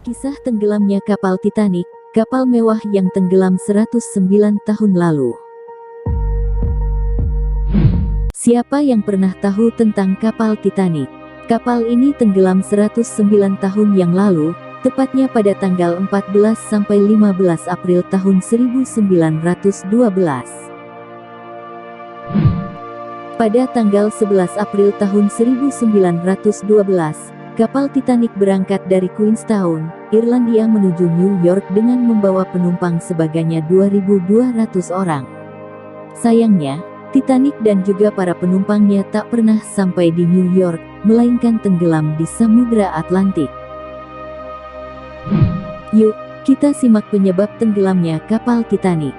Kisah tenggelamnya kapal Titanic, kapal mewah yang tenggelam 109 tahun lalu. Siapa yang pernah tahu tentang kapal Titanic? Kapal ini tenggelam 109 tahun yang lalu, tepatnya pada tanggal 14 sampai 15 April tahun 1912. Pada tanggal 11 April tahun 1912, kapal Titanic berangkat dari Queenstown, Irlandia menuju New York dengan membawa penumpang sebanyak 2.200 orang. Sayangnya, Titanic dan juga para penumpangnya tak pernah sampai di New York, melainkan tenggelam di Samudra Atlantik. Yuk, kita simak penyebab tenggelamnya kapal Titanic.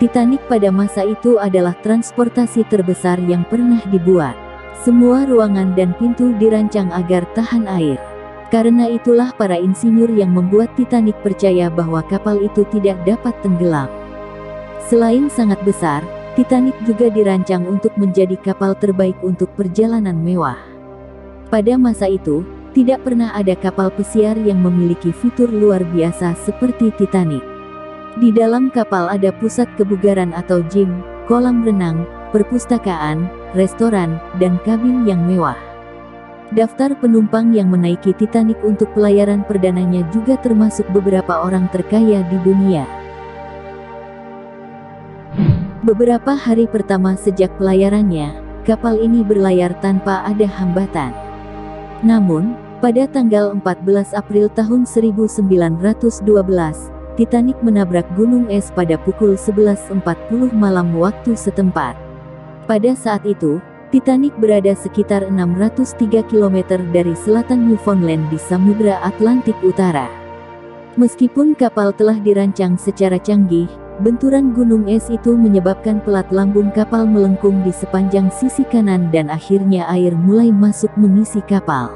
Titanic pada masa itu adalah transportasi terbesar yang pernah dibuat. Semua ruangan dan pintu dirancang agar tahan air. Karena itulah para insinyur yang membuat Titanic percaya bahwa kapal itu tidak dapat tenggelam. Selain sangat besar, Titanic juga dirancang untuk menjadi kapal terbaik untuk perjalanan mewah. Pada masa itu, tidak pernah ada kapal pesiar yang memiliki fitur luar biasa seperti Titanic. Di dalam kapal ada pusat kebugaran atau gym, kolam renang, perpustakaan, restoran, dan kabin yang mewah. Daftar penumpang yang menaiki Titanic untuk pelayaran perdananya juga termasuk beberapa orang terkaya di dunia. Beberapa hari pertama sejak pelayarannya, kapal ini berlayar tanpa ada hambatan. Namun, pada tanggal 14 April tahun 1912, Titanic menabrak gunung es pada pukul 11.40 malam waktu setempat. Pada saat itu, Titanic berada sekitar 603 km dari selatan Newfoundland di Samudra Atlantik Utara. Meskipun kapal telah dirancang secara canggih, benturan gunung es itu menyebabkan pelat lambung kapal melengkung di sepanjang sisi kanan dan akhirnya air mulai masuk mengisi kapal.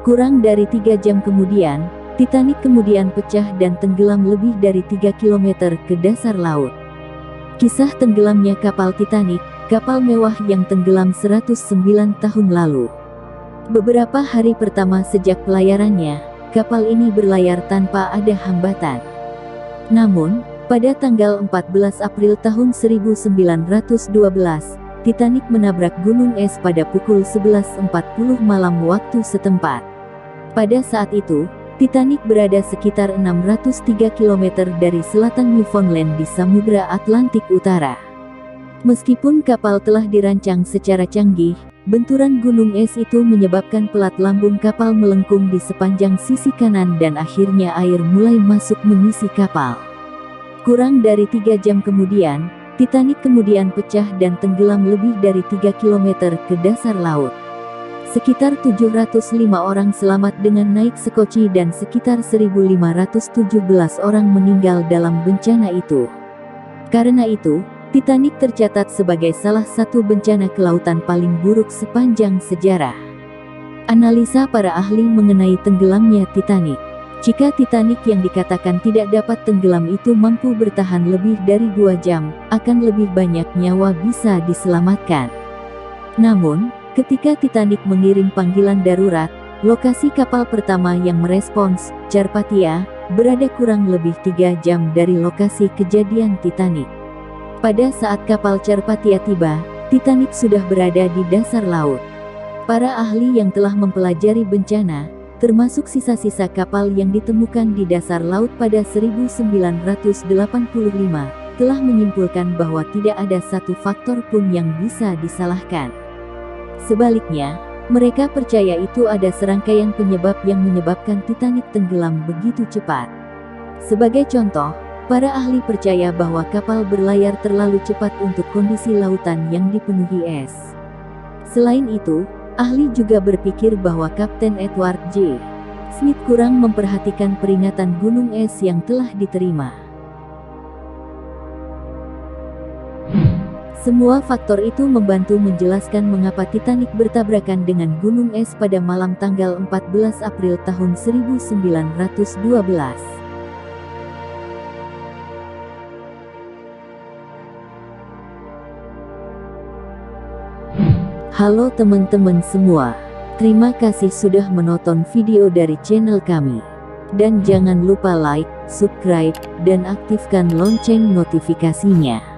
Kurang dari 3 jam kemudian, Titanic kemudian pecah dan tenggelam lebih dari 3 km ke dasar laut. Kisah tenggelamnya kapal Titanic, kapal mewah yang tenggelam 109 tahun lalu. Beberapa hari pertama sejak pelayarannya, kapal ini berlayar tanpa ada hambatan. Namun, pada tanggal 14 April tahun 1912, Titanic menabrak gunung es pada pukul 11.40 malam waktu setempat. Pada saat itu, Titanic berada sekitar 603 km dari selatan Newfoundland di Samudra Atlantik Utara. Meskipun kapal telah dirancang secara canggih, benturan gunung es itu menyebabkan pelat lambung kapal melengkung di sepanjang sisi kanan dan akhirnya air mulai masuk mengisi kapal. Kurang dari 3 jam kemudian, Titanic kemudian pecah dan tenggelam lebih dari 3 km ke dasar laut. Sekitar 705 orang selamat dengan naik sekoci dan sekitar 1.517 orang meninggal dalam bencana itu. Karena itu, Titanic tercatat sebagai salah satu bencana kelautan paling buruk sepanjang sejarah. Analisa para ahli mengenai tenggelamnya Titanic. Jika Titanic yang dikatakan tidak dapat tenggelam itu mampu bertahan lebih dari 2 jam, akan lebih banyak nyawa bisa diselamatkan. Namun, ketika Titanic mengirim panggilan darurat, lokasi kapal pertama yang merespons, Carpathia, berada kurang lebih 3 jam dari lokasi kejadian Titanic. Pada saat kapal Carpathia tiba, Titanic sudah berada di dasar laut. Para ahli yang telah mempelajari bencana, termasuk sisa-sisa kapal yang ditemukan di dasar laut pada 1985, telah menyimpulkan bahwa tidak ada satu faktor pun yang bisa disalahkan. Sebaliknya, mereka percaya itu ada serangkaian penyebab yang menyebabkan Titanic tenggelam begitu cepat. Sebagai contoh, para ahli percaya bahwa kapal berlayar terlalu cepat untuk kondisi lautan yang dipenuhi es. Selain itu, ahli juga berpikir bahwa Kapten Edward J. Smith kurang memperhatikan peringatan gunung es yang telah diterima. Semua faktor itu membantu menjelaskan mengapa Titanic bertabrakan dengan gunung es pada malam tanggal 14 April tahun 1912. Halo teman-teman semua. Terima kasih sudah menonton video dari channel kami. Dan jangan lupa like, subscribe, dan aktifkan lonceng notifikasinya.